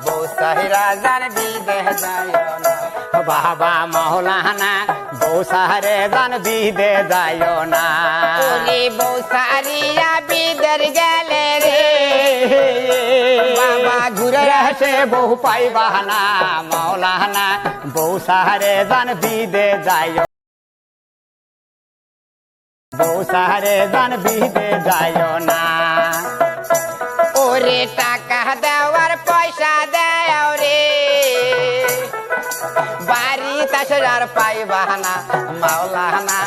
বউ সাহেরা জান বিদে যায় না বাবা মৌলানা বউ সাহারে জান বিদে যায় না ওরে বউ সারিয়া বিদের গেলে রে বাবা ঘুরে আসে বহু পাইবা না মৌলানা বউ সাহারে জান বিদে যায় বউ সাহারে জান বিদে যায় না ওরে টাকা দেওয়ার পয়সা দেও রে বাড়ি তাসরার পাইবা না মৌলানা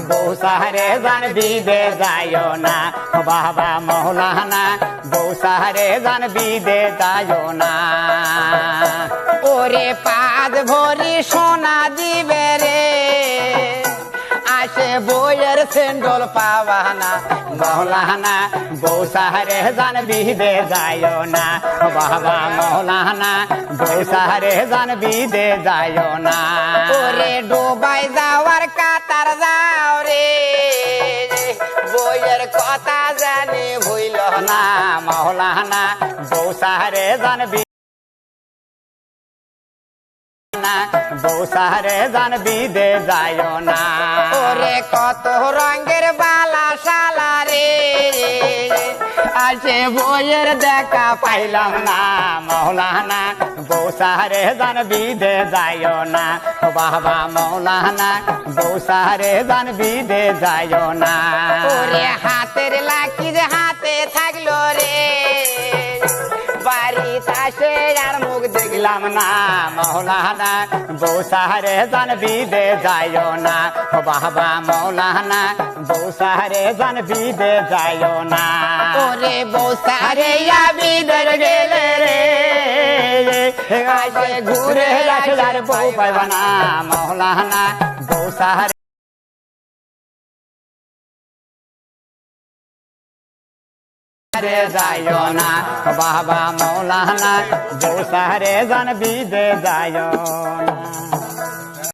বউ সাহারে জান বিদে যায় না বাবা মৌলানা বউ সাহারে জান বিদে যায় না ওরে পাঁচ ভরি সোনা দিবে রে আসে বইয়ের সেন্ডল পাবা না মৌলানা বউ সাহারে জান বিদে যায় না বাবা মৌলানা বউ সাহারে জান বিদে যায় না ওরে ডোবাই যাওয়ার কাতার যাও রে বইয়ের কথা জানি ভুইল না না মৌলানা বউ সাহারে জান বউ সাহারে জান বিদে যায় না ওরে কত রঙের বালা শালা রে আসে বইয়ের দেখা পাইলাম না মৌলানা বউ সাহারে জান বিদে যায় না বাবা মৌলানা বউ সাহারে জান বিদে যায় না ওরে হাতের লাকি যে হাতে থাকলো রে বাড়ি তাসে আর মুখ দেখলাম না মৌলানা বউ সাহারে জান বিদে যায় না বাবা মৌলানা বউ সাহারে জান বিদে যায় না ওরে বউ সারে বিদের গেলে রে আসে ঘুরে আসে আর বউ পাইবা না মৌলানা বউ সাহারে যায় না বাবা মৌলানা বউ সাহারে জান বিদে যায় না।